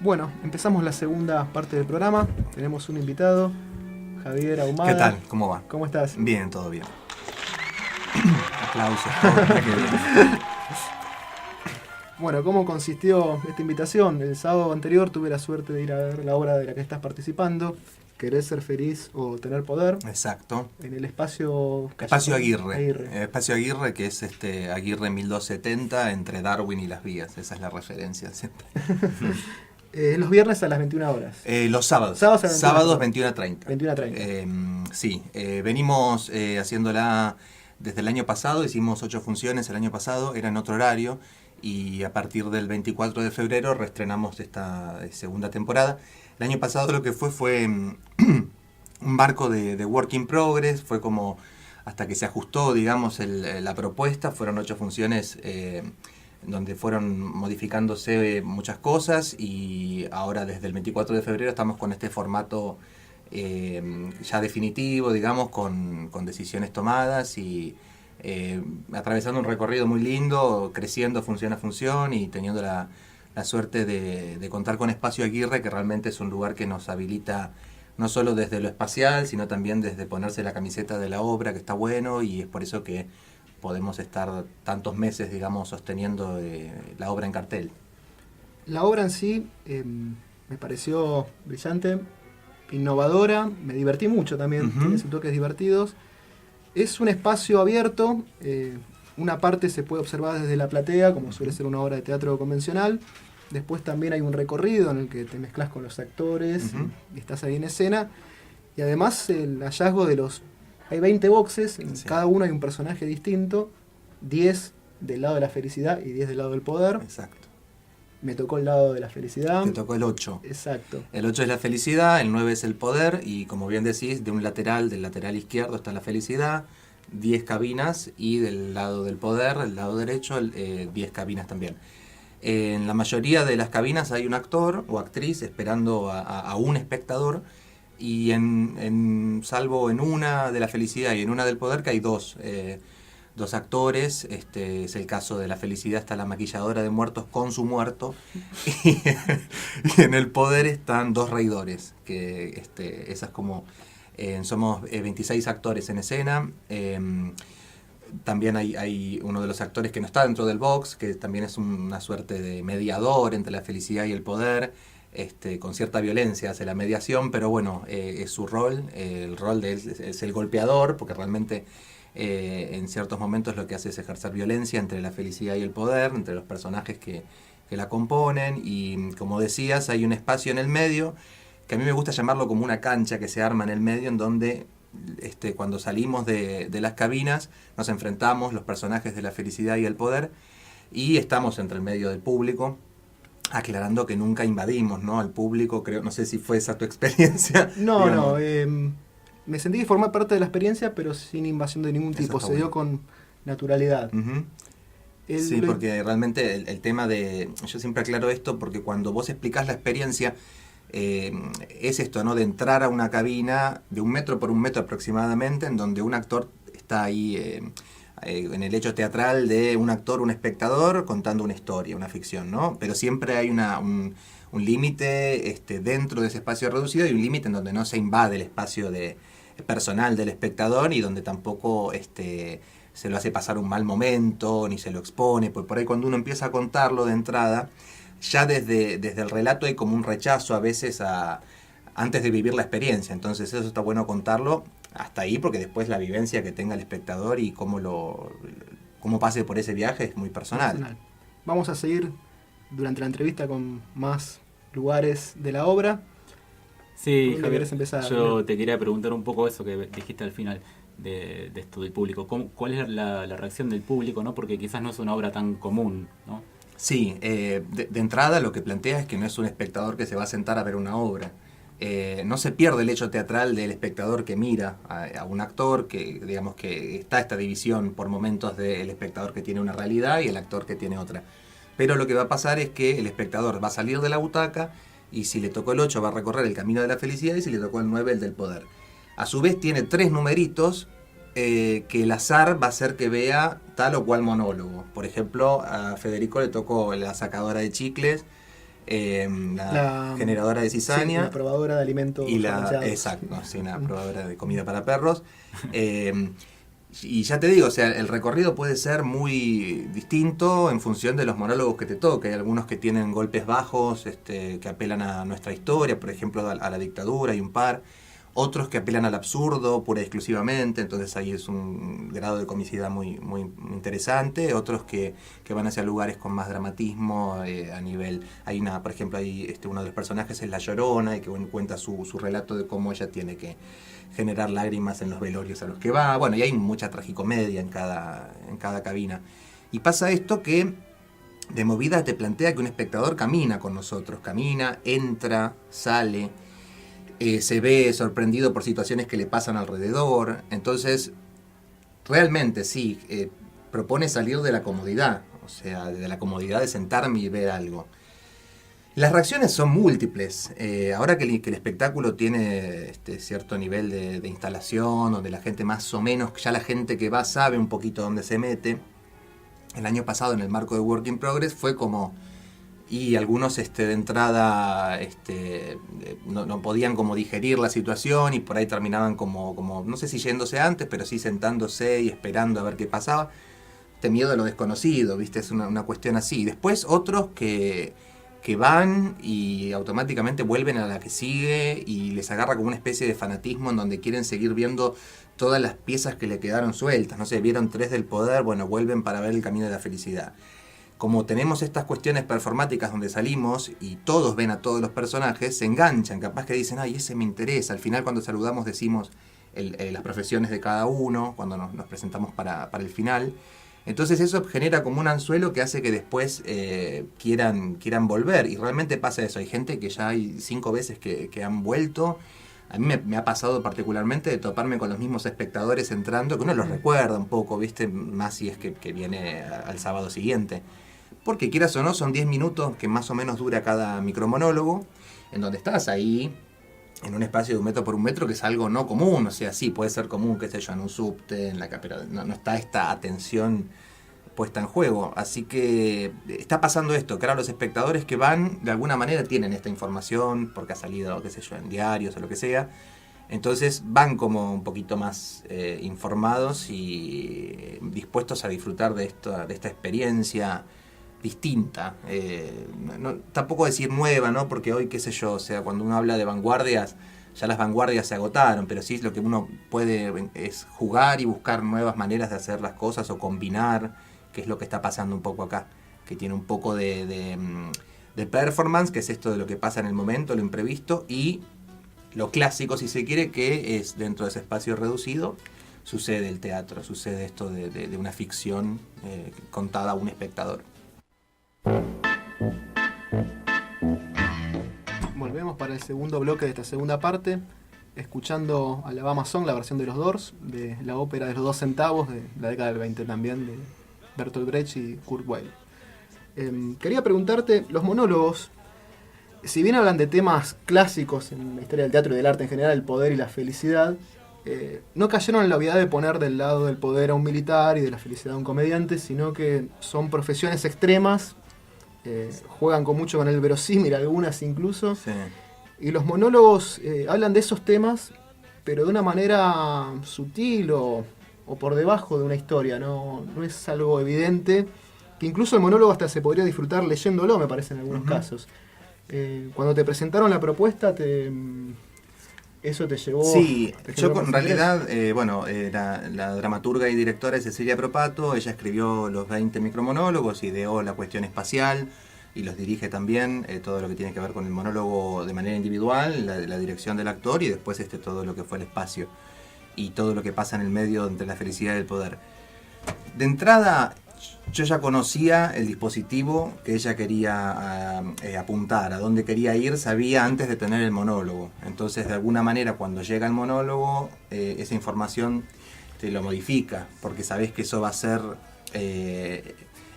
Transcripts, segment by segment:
Bueno, empezamos la segunda parte del programa. Tenemos un invitado, Javier Ahumada. ¿Qué tal? ¿Cómo va? ¿Cómo estás? Bien, todo bien. Aplausos. Todo. Bueno, ¿cómo consistió esta invitación? El sábado anterior tuve la suerte de ir a ver la obra de la que estás participando, Querer ser feliz o tener poder. Exacto. En el espacio Aguirre. Espacio Aguirre, que es Aguirre 1270, entre Darwin y Las Vías. Esa es la referencia siempre. Los viernes a las 21 horas. Los sábados. Sábados 21:30. 21:30. Sí, venimos haciéndola desde el año pasado. Hicimos 8 funciones el año pasado, era en otro horario. Y a partir del 24 de febrero reestrenamos esta segunda temporada. El año pasado lo que fue un marco de work in progress, fue como hasta que se ajustó, digamos, la propuesta. Fueron 8 funciones donde fueron modificándose muchas cosas, y ahora desde el 24 de febrero estamos con este formato ya definitivo, digamos, con decisiones tomadas y atravesando un recorrido muy lindo, creciendo función a función y teniendo la suerte de contar con Espacio Aguirre, que realmente es un lugar que nos habilita no solo desde lo espacial, sino también desde ponerse la camiseta de la obra, que está bueno, y es por eso que podemos estar tantos meses, digamos, sosteniendo la obra en cartel. La obra en sí me pareció brillante, innovadora, me divertí mucho también, tiene sus toques divertidos. Es un espacio abierto, una parte se puede observar desde la platea, como suele ser una obra de teatro convencional. Después también hay un recorrido en el que te mezclas con los actores y estás ahí en escena. Y además el hallazgo de hay 20 boxes, en cada uno hay un personaje distinto, 10 del lado de la felicidad y 10 del lado del poder. Exacto. Me tocó el lado de la felicidad. Te tocó el 8. Exacto. El 8 es la felicidad, el 9 es el poder, y como bien decís, del lateral izquierdo está la felicidad, 10 cabinas, y del lado del poder, el lado derecho, 10 cabinas también. En la mayoría de las cabinas hay un actor o actriz esperando a un espectador, y salvo en una de la felicidad y en una del poder, que hay dos actores, es el caso de la felicidad, está la maquilladora de muertos con su muerto, y en el poder están 2 reidores, que esas como somos 26 actores en escena. También hay uno de los actores que no está dentro del box, que también es una suerte de mediador entre la felicidad y el poder. Con cierta violencia hace la mediación, pero bueno, es su rol. El rol de él es el golpeador, porque realmente en ciertos momentos lo que hace es ejercer violencia entre la felicidad y el poder, entre los personajes que la componen. Y como decías, hay un espacio en el medio, que a mí me gusta llamarlo como una cancha que se arma en el medio, en donde cuando salimos de las cabinas nos enfrentamos los personajes de la felicidad y el poder, y estamos entre el medio del público, aclarando que nunca invadimos, ¿no?, al público. No sé si fue esa tu experiencia. No, me sentí que formar parte de la experiencia, pero sin invasión de ningún tipo, se dio con naturalidad. Sí, porque realmente el tema yo siempre aclaro esto, porque cuando vos explicás la experiencia, es esto, ¿no?, de entrar a una cabina de 1 metro por 1 metro aproximadamente, en donde un actor está ahí en el hecho teatral de un actor, un espectador contando una historia, una ficción, ¿no? Pero siempre hay un límite dentro de ese espacio reducido, y un límite en donde no se invade el espacio personal del espectador, y donde tampoco se lo hace pasar un mal momento, ni se lo expone. Pues por ahí cuando uno empieza a contarlo de entrada, ya desde el relato hay como un rechazo a veces antes de vivir la experiencia. Entonces eso está bueno contarlo hasta ahí, porque después la vivencia que tenga el espectador y cómo pase por ese viaje es muy personal. Vamos a seguir durante la entrevista con más lugares de la obra. Sí, Javier, yo te quería preguntar un poco eso que dijiste al final de esto del público. ¿Cuál es la reacción del público, ¿no? Porque quizás no es una obra tan común, ¿no? Sí, de entrada lo que plantea es que no es un espectador que se va a sentar a ver una obra. No se pierde el hecho teatral del espectador que mira a un actor, que digamos que está esta división por momentos del espectador que tiene una realidad y el actor que tiene otra. Pero lo que va a pasar es que el espectador va a salir de la butaca, y si le tocó el 8 va a recorrer el camino de la felicidad, y si le tocó el 9 el del poder. A su vez tiene 3 numeritos que el azar va a hacer que vea tal o cual monólogo. Por ejemplo, a Federico le tocó La sacadora de chicles, la generadora de cizaña. Sí, la probadora de alimentos. Exacto, sí, una probadora de comida para perros. Y ya te digo, o sea, el recorrido puede ser muy distinto en función de los monólogos que te toque. Hay algunos que tienen golpes bajos, que apelan a nuestra historia, por ejemplo, a la dictadura, hay un par. Otros que apelan al absurdo, pura y exclusivamente, entonces ahí es un grado de comicidad muy, muy interesante. Otros que van hacia lugares con más dramatismo a nivel... por ejemplo, uno de los personajes es La Llorona, y que cuenta su relato de cómo ella tiene que generar lágrimas en los velorios a los que va. Bueno, y hay mucha tragicomedia en cada cabina. Y pasa esto que de movida te plantea que un espectador camina con nosotros, camina, entra, sale... se ve sorprendido por situaciones que le pasan alrededor. Entonces, realmente sí, propone salir de la comodidad, o sea, de la comodidad de sentarme y ver algo. Las reacciones son múltiples. Ahora que el espectáculo tiene cierto nivel de instalación, donde la gente más o menos, ya la gente que va sabe un poquito dónde se mete. El año pasado, en el marco de Work in Progress, fue como... Y algunos de entrada no podían como digerir la situación y por ahí terminaban como, no sé si yéndose antes, pero sí sentándose y esperando a ver qué pasaba. Miedo a lo desconocido, ¿viste? Es una cuestión así. Después otros que van y automáticamente vuelven a la que sigue y les agarra como una especie de fanatismo en donde quieren seguir viendo todas las piezas que le quedaron sueltas. No sé, vieron 3 del poder, bueno, vuelven para ver El camino de la felicidad. Como tenemos estas cuestiones performáticas donde salimos y todos ven a todos los personajes, se enganchan, capaz que dicen, ay, ese me interesa. Al final cuando saludamos decimos las profesiones de cada uno, cuando nos presentamos para el final. Entonces eso genera como un anzuelo que hace que después quieran volver. Y realmente pasa eso, hay gente que ya hay 5 veces que han vuelto. A mí me ha pasado particularmente de toparme con los mismos espectadores entrando, que uno los recuerda un poco, ¿viste? Más si es que viene al sábado siguiente. Porque quieras o no, son 10 minutos que más o menos dura cada micromonólogo, en donde estás ahí, en un espacio de 1 metro por 1 metro, que es algo no común. O sea, sí, puede ser común, qué sé yo, en un subte, pero no está esta atención puesta en juego. Así que está pasando esto, que ahora los espectadores que van, de alguna manera tienen esta información, porque ha salido, qué sé yo, en diarios o lo que sea. Entonces van como un poquito más informados y dispuestos a disfrutar de esta experiencia distinta, tampoco decir nueva, ¿no? Porque hoy, qué sé yo, o sea, cuando uno habla de vanguardias, ya las vanguardias se agotaron, pero sí lo que uno puede es jugar y buscar nuevas maneras de hacer las cosas o combinar, que es lo que está pasando un poco acá, que tiene un poco de performance, que es esto de lo que pasa en el momento, lo imprevisto, y lo clásico, si se quiere, que es dentro de ese espacio reducido, sucede el teatro, sucede esto de una ficción contada a un espectador. Volvemos para el segundo bloque de esta segunda parte, escuchando Alabama Song, la versión de los Doors, de la ópera de los 2 centavos, de la década del 20 también, de Bertolt Brecht y Kurt Weill. Quería preguntarte, los monólogos, si bien hablan de temas clásicos en la historia del teatro y del arte en general, el poder y la felicidad, no cayeron en la obviedad de poner del lado del poder a un militar y de la felicidad a un comediante, sino que son profesiones extremas, juegan mucho con el verosímil, algunas incluso, Sí. Y los monólogos hablan de esos temas, pero de una manera sutil o por debajo de una historia, no es algo evidente, que incluso el monólogo hasta se podría disfrutar leyéndolo, me parece, en algunos casos. Cuando te presentaron la propuesta, ¿eso te llevó? Sí, yo en realidad, la dramaturga y directora es Cecilia Propato, ella escribió los 20 micromonólogos, ideó la cuestión espacial y los dirige también, todo lo que tiene que ver con el monólogo de manera individual, la dirección del actor y después todo lo que fue el espacio y todo lo que pasa en el medio entre la felicidad y el poder. De entrada, yo ya conocía el dispositivo que ella quería apuntar, a dónde quería ir, sabía antes de tener el monólogo. Entonces, de alguna manera, cuando llega el monólogo, esa información te lo modifica, porque sabés que eso va a ser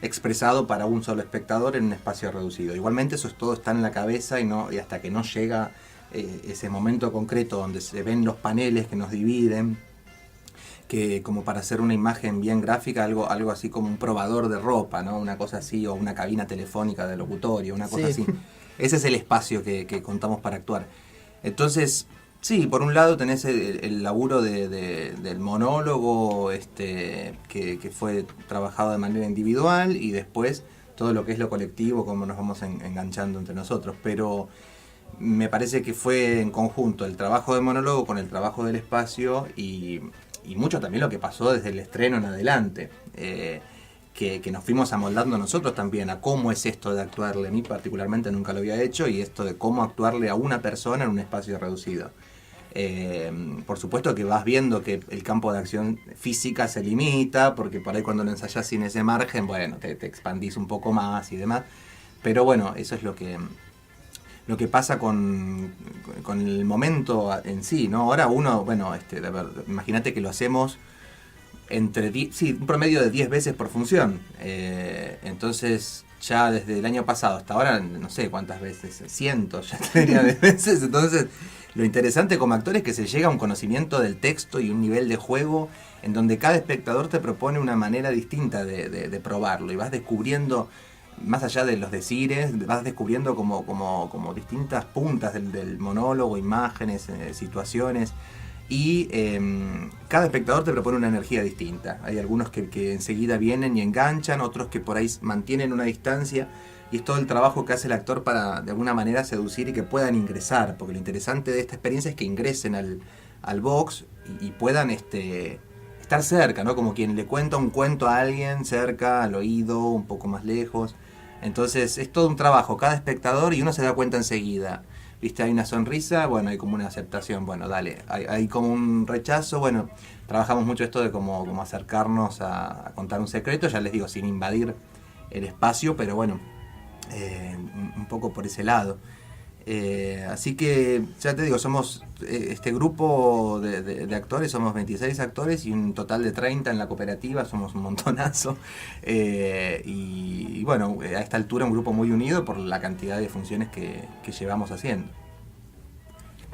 expresado para un solo espectador en un espacio reducido. Igualmente, eso todo está en la cabeza y hasta que no llega ese momento concreto donde se ven los paneles que nos dividen, que como para hacer una imagen bien gráfica, algo así como un probador de ropa, ¿no? Una cosa así, o una cabina telefónica de locutorio, una cosa así. ese es el espacio que contamos para actuar. Entonces, sí, por un lado tenés el laburo del monólogo que fue trabajado de manera individual, y después todo lo que es lo colectivo, cómo nos vamos enganchando entre nosotros. Pero me parece que fue en conjunto el trabajo de monólogo con el trabajo del espacio, y mucho también lo que pasó desde el estreno en adelante, que nos fuimos amoldando nosotros también a cómo es esto de actuarle. A mí particularmente nunca lo había hecho, y esto de cómo actuarle a una persona en un espacio reducido. Por supuesto que vas viendo que el campo de acción física se limita, porque por ahí cuando lo ensayás sin ese margen, bueno, te expandís un poco más y demás. Pero bueno, eso es lo que pasa con el momento en sí, ¿no? Ahora uno, bueno, imagínate que lo hacemos un promedio de 10 veces por función. Entonces, ya desde el año pasado hasta ahora, no sé cuántas veces, cientos ya tendría de veces. Entonces, lo interesante como actor es que se llega a un conocimiento del texto y un nivel de juego en donde cada espectador te propone una manera distinta de probarlo, y vas descubriendo, más allá de los decires, vas descubriendo como distintas puntas del monólogo, imágenes, situaciones. Y cada espectador te propone una energía distinta. Hay algunos que enseguida vienen y enganchan, otros que por ahí mantienen una distancia, y es todo el trabajo que hace el actor para de alguna manera seducir y que puedan ingresar, porque lo interesante de esta experiencia es que ingresen al box y puedan estar cerca, ¿no? Como quien le cuenta un cuento a alguien cerca, al oído, un poco más lejos. Entonces es todo un trabajo, cada espectador, y uno se da cuenta enseguida. ¿Viste? Hay una sonrisa, bueno, hay como una aceptación, bueno, dale. Hay como un rechazo, bueno, trabajamos mucho esto de como acercarnos a contar un secreto, ya les digo, sin invadir el espacio, pero bueno, un poco por ese lado. Así que, ya te digo, somos este grupo de actores, somos 26 actores y un total de 30 en la cooperativa, somos un montonazo. Y bueno, a esta altura un grupo muy unido por la cantidad de funciones que llevamos haciendo.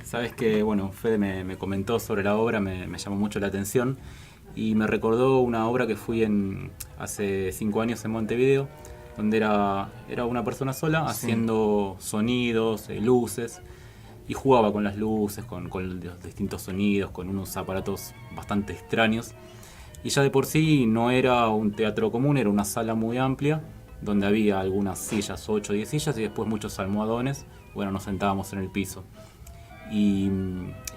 Sabes que, bueno, Fede me comentó sobre la obra, me llamó mucho la atención, y me recordó una obra que fui hace 5 años en Montevideo, donde era una persona sola haciendo sonidos, luces, y jugaba con las luces, con los distintos sonidos, con unos aparatos bastante extraños. Y ya de por sí no era un teatro común, era una sala muy amplia, donde había algunas sillas, 8 o 10 sillas, y después muchos almohadones. Bueno, nos sentábamos en el piso. Y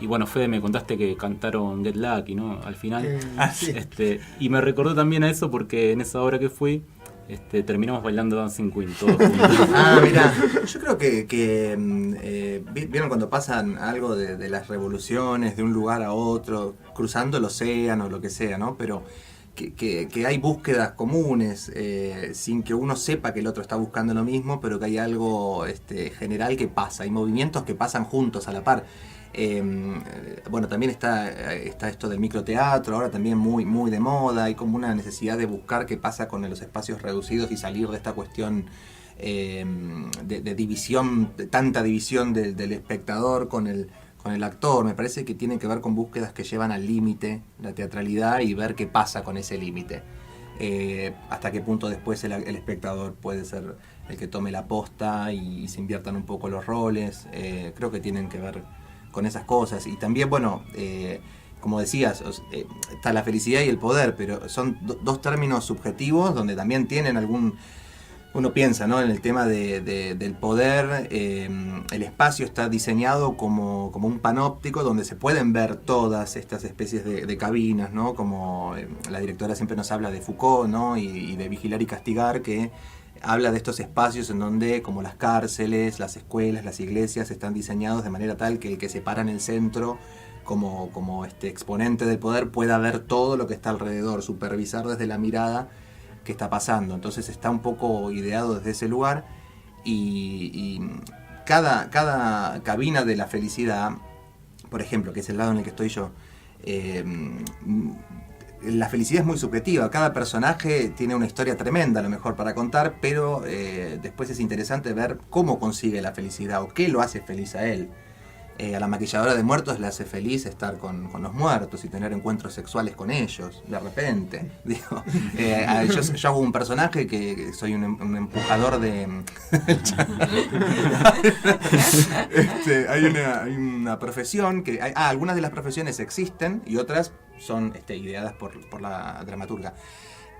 bueno, Fede, me contaste que cantaron Get Lucky, ¿no? Al final. Sí. Y me recordó también a eso, porque en esa hora que fui, terminamos bailando Dancing Queen todos juntos. Mirá, yo creo que vieron cuando pasan algo de las revoluciones de un lugar a otro, cruzando el océano, lo que sea, ¿no? Pero que hay búsquedas comunes, sin que uno sepa que el otro está buscando lo mismo, pero que hay algo general que pasa, hay movimientos que pasan juntos a la par. Bueno, también está esto del microteatro, ahora también muy, muy de moda. Hay como una necesidad de buscar qué pasa con los espacios reducidos y salir de esta cuestión de división, de tanta división del espectador con el actor. Me parece que tiene que ver con búsquedas que llevan al límite la teatralidad y ver qué pasa con ese límite. Hasta qué punto después el espectador puede ser el que tome la posta y se inviertan un poco los roles. Creo que tienen que ver con esas cosas. Y también, bueno, como decías, está la felicidad y el poder, pero son dos términos subjetivos donde también tienen uno piensa, ¿no?, en el tema del poder. El espacio está diseñado como un panóptico donde se pueden ver todas estas especies de cabinas, ¿no? Como la directora siempre nos habla de Foucault, ¿no? y de Vigilar y Castigar, que habla de estos espacios en donde, como las cárceles, las escuelas, las iglesias, están diseñados de manera tal que el que se para en el centro como exponente del poder pueda ver todo lo que está alrededor, supervisar desde la mirada qué está pasando. Entonces está un poco ideado desde ese lugar, y cada cabina de la felicidad, por ejemplo, que es el lado en el que estoy yo, la felicidad es muy subjetiva. Cada personaje tiene una historia tremenda a lo mejor para contar, pero después es interesante ver cómo consigue la felicidad o qué lo hace feliz a él. A la maquilladora de muertos le hace feliz estar con los muertos y tener encuentros sexuales con ellos, de repente. Digo, yo hago un personaje que soy un empujador de... hay una profesión que... algunas de las profesiones existen y otras son ideadas por la dramaturga.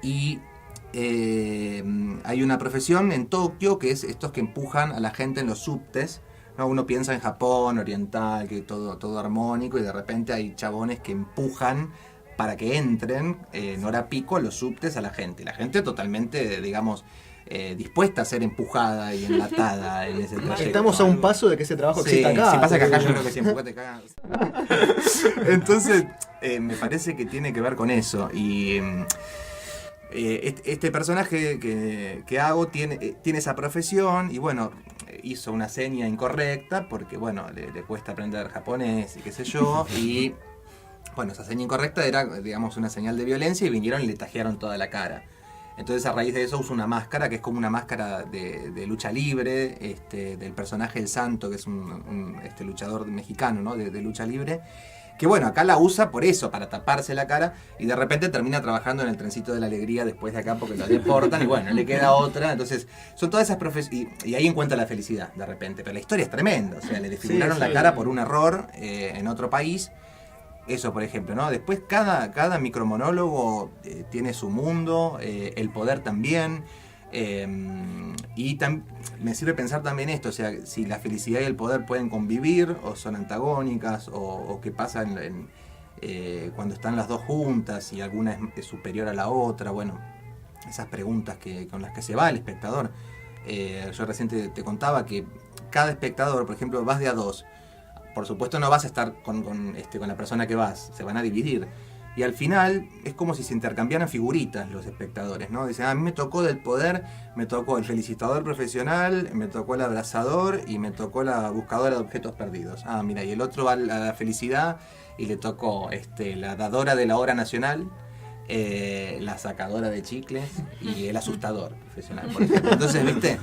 Y hay una profesión en Tokio que es estos que empujan a la gente en los subtes. ¿No? Uno piensa en Japón, oriental, que todo armónico, y de repente hay chabones que empujan para que entren en hora pico a los subtes a la gente. La gente totalmente, digamos, dispuesta a ser empujada y enlatada en ese trayecto. Estamos a un paso de que ese trabajo exista acá. Sí, pasa que acá yo creo que si empujas te cagas. Entonces, me parece que tiene que ver con eso. Y... este personaje que hago tiene esa profesión y bueno, hizo una seña incorrecta porque bueno, le cuesta aprender japonés y qué sé yo, y bueno, esa seña incorrecta era, digamos, una señal de violencia y vinieron y le tajearon toda la cara. Entonces a raíz de eso uso una máscara que es como una máscara de lucha libre, del personaje El Santo, que es un luchador mexicano, ¿no? de lucha libre. Que bueno, acá la usa por eso, para taparse la cara, y de repente termina trabajando en el trencito de la alegría después de acá porque lo deportan y bueno, le queda otra. Entonces, son todas esas profesiones, y ahí encuentra la felicidad de repente. Pero la historia es tremenda, o sea, le desfiguraron la cara por un error en otro país. Eso, por ejemplo, ¿no? Después cada micromonólogo tiene su mundo, el poder también. Y me sirve pensar también esto, o sea, si la felicidad y el poder pueden convivir o son antagónicas o qué pasa cuando están las dos juntas y alguna es superior a la otra. Bueno, esas preguntas con las que se va el espectador. Yo recién te contaba que cada espectador, por ejemplo, vas de a dos, por supuesto no vas a estar con la persona que vas, se van a dividir. Y al final es como si se intercambiaran figuritas los espectadores, ¿no? Dicen, a mí me tocó del poder, me tocó el felicitador profesional, me tocó el abrazador y me tocó la buscadora de objetos perdidos. Ah, mira, y el otro va a la felicidad y le tocó la dadora de la hora nacional, la sacadora de chicles y el asustador profesional, por ejemplo. Entonces, ¿viste?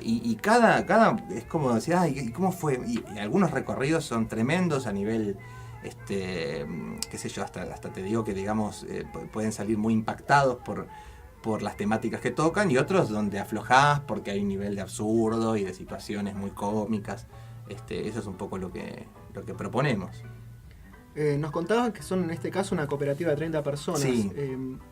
Y cada es como decir, ¿y cómo fue? Y algunos recorridos son tremendos a nivel... qué sé yo, hasta te digo que digamos pueden salir muy impactados por las temáticas que tocan, y otros donde aflojás porque hay un nivel de absurdo y de situaciones muy cómicas. Eso es un poco lo que proponemos. Nos contaban que son en este caso una cooperativa de 30 personas. Sí.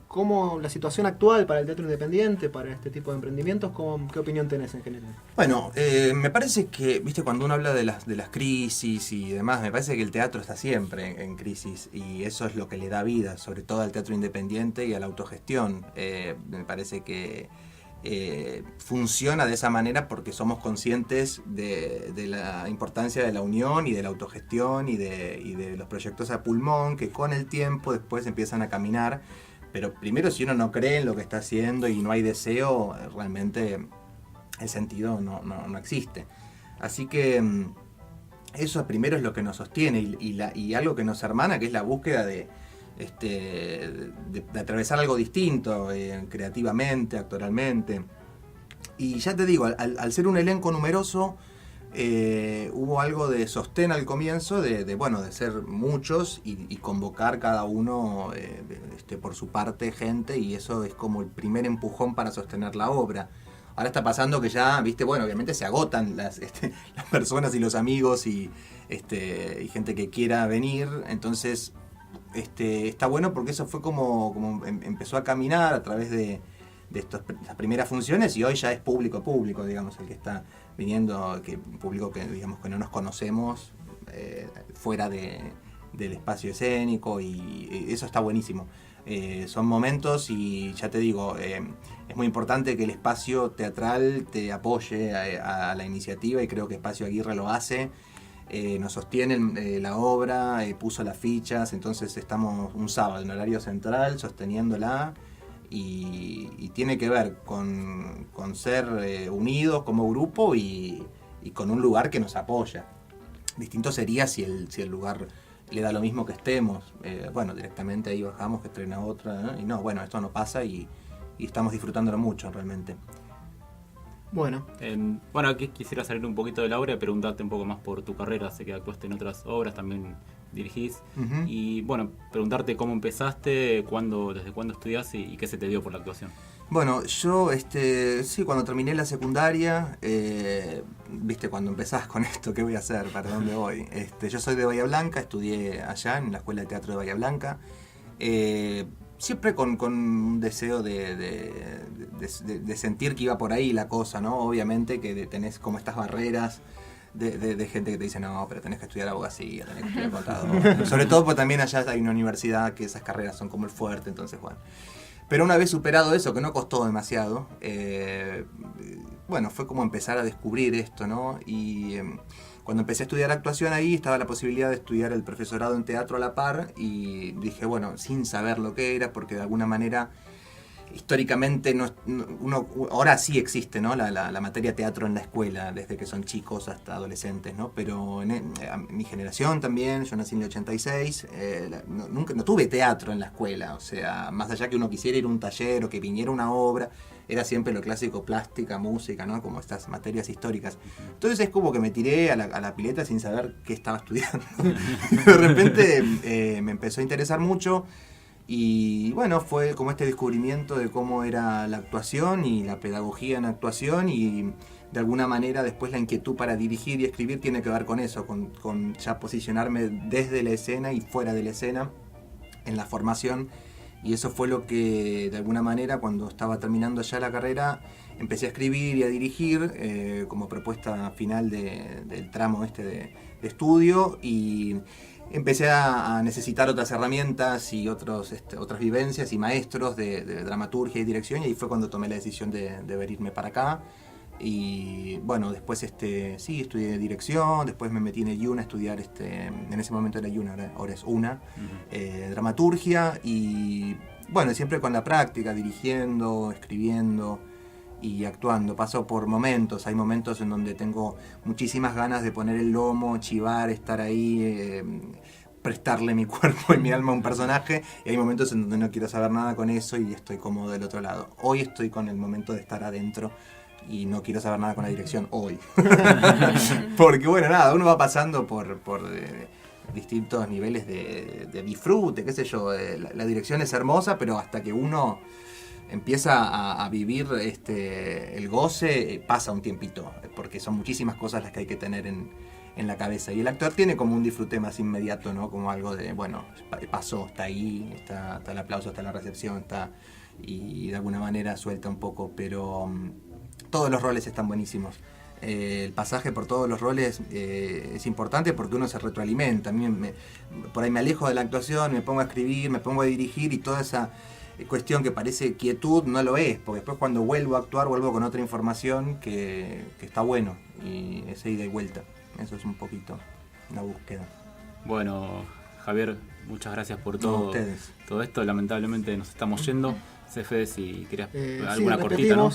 ¿Cómo la situación actual para el teatro independiente, para este tipo de emprendimientos, qué opinión tenés en general? Bueno, me parece que, viste, cuando uno habla de las crisis y demás, me parece que el teatro está siempre en crisis, y eso es lo que le da vida, sobre todo al teatro independiente y a la autogestión. Me parece que funciona de esa manera porque somos conscientes de la importancia de la unión y de la autogestión y de los proyectos a pulmón que con el tiempo después empiezan a caminar. Pero primero, si uno no cree en lo que está haciendo y no hay deseo, realmente el sentido no existe. Así que eso primero es lo que nos sostiene y algo que nos hermana, que es la búsqueda de atravesar algo distinto, creativamente, actoralmente. Y ya te digo, al ser un elenco numeroso, hubo algo de sostén al comienzo, de ser muchos y convocar cada uno por su parte gente, y eso es como el primer empujón para sostener la obra. Ahora está pasando que ya, viste, bueno, obviamente se agotan las personas y los amigos y gente que quiera venir, entonces está bueno porque eso fue como empezó a caminar a través de estas primeras funciones, y hoy ya es público, digamos, el que está viniendo, público que digamos que no nos conocemos fuera del espacio escénico, y eso está buenísimo. Son momentos, y ya te digo, es muy importante que el espacio teatral te apoye a la iniciativa, y creo que Espacio Aguirre lo hace. Nos sostiene la obra, puso las fichas, entonces estamos un sábado en horario central sosteniéndola, y tiene que ver con ser unidos como grupo y con un lugar que nos apoya. Distinto sería si el lugar le da lo mismo que estemos, directamente ahí bajamos, que estrena otra, ¿no? Y no, bueno, esto no pasa, y estamos disfrutándolo mucho realmente. Bueno. Bueno, aquí quisiera salir un poquito de la obra y preguntarte un poco más por tu carrera. Sé que actuaste en otras obras, también dirigís. Y bueno, preguntarte cómo empezaste, desde cuándo estudiás y qué se te dio por la actuación. Bueno, yo, sí, cuando terminé la secundaria, viste, cuando empezás con esto, ¿qué voy a hacer? ¿Para dónde voy? Yo soy de Bahía Blanca, estudié allá en la Escuela de Teatro de Bahía Blanca. Siempre con un deseo de sentir que iba por ahí la cosa, ¿no? Obviamente que tenés como estas barreras de gente que te dice, no, pero tenés que estudiar abogacía, tenés que estudiar contador. Sobre todo porque también allá hay una universidad que esas carreras son como el fuerte, entonces, bueno. Pero una vez superado eso, que no costó demasiado, bueno, fue como empezar a descubrir esto, ¿no? Y cuando empecé a estudiar actuación ahí, estaba la posibilidad de estudiar el profesorado en teatro a la par, y dije, bueno, sin saber lo que era, porque de alguna manera, históricamente, ahora sí existe, ¿no? La materia teatro en la escuela, desde que son chicos hasta adolescentes, ¿no? Pero en mi generación también, yo nací en el 86, nunca tuve teatro en la escuela, o sea, más allá que uno quisiera ir a un taller o que viniera una obra, era siempre lo clásico, plástica, música, ¿no? Como estas materias históricas. Entonces es como que me tiré a la pileta sin saber qué estaba estudiando. De repente me empezó a interesar mucho. Y bueno, fue como este descubrimiento de cómo era la actuación y la pedagogía en actuación, y de alguna manera después la inquietud para dirigir y escribir tiene que ver con eso, con ya posicionarme desde la escena y fuera de la escena en la formación. Y eso fue lo que de alguna manera, cuando estaba terminando ya la carrera, empecé a escribir y a dirigir como propuesta final del tramo de estudio, y empecé a necesitar otras herramientas y otras vivencias y maestros de dramaturgia y dirección, y ahí fue cuando tomé la decisión de venirme para acá. Y bueno, después sí, estudié dirección, después me metí en el IUNA a estudiar, en ese momento era IUNA, ahora es UNA, dramaturgia, y bueno, siempre con la práctica, dirigiendo, escribiendo y actuando. Paso por momentos, hay momentos en donde tengo muchísimas ganas de poner el lomo, chivar, estar ahí, prestarle mi cuerpo y mi alma a un personaje, y hay momentos en donde no quiero saber nada con eso y estoy cómodo del otro lado. Hoy estoy con el momento de estar adentro y no quiero saber nada con la dirección hoy. Porque bueno, nada, uno va pasando por distintos niveles de disfrute, qué sé yo. La dirección es hermosa, pero hasta que uno empieza a vivir el goce, pasa un tiempito, porque son muchísimas cosas las que hay que tener en la cabeza. Y el actor tiene como un disfrute más inmediato, ¿no? Como algo de, bueno, pasó, está ahí, está el aplauso, está la recepción, y de alguna manera suelta un poco, pero todos los roles están buenísimos. El pasaje por todos los roles es importante porque uno se retroalimenta. A mí por ahí me alejo de la actuación, me pongo a escribir, me pongo a dirigir, y toda esa cuestión que parece quietud no lo es, porque después cuando vuelvo a actuar vuelvo con otra información que está bueno, y esa ida y vuelta. Eso es un poquito la búsqueda. Bueno, Javier, muchas gracias por todo esto. Lamentablemente nos estamos yendo. Fede, si querías alguna cortita, ¿no?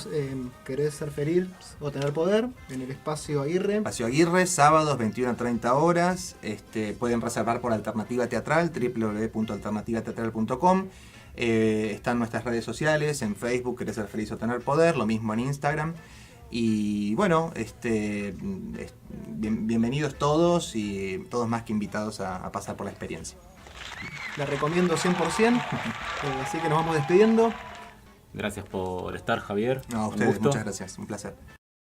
Querés ser feliz o tener poder en el Espacio Aguirre. Espacio Aguirre, sábados 21 a 30 horas. Pueden reservar por Alternativa Teatral, www.alternativateatral.com. Están nuestras redes sociales, en Facebook, Querés ser feliz o tener poder, lo mismo en Instagram. Y bueno, bienvenidos todos, y todos más que invitados a pasar por la experiencia. La recomiendo 100%, así que nos vamos despidiendo. Gracias por estar, Javier. No, a ustedes, muchas gracias, un placer.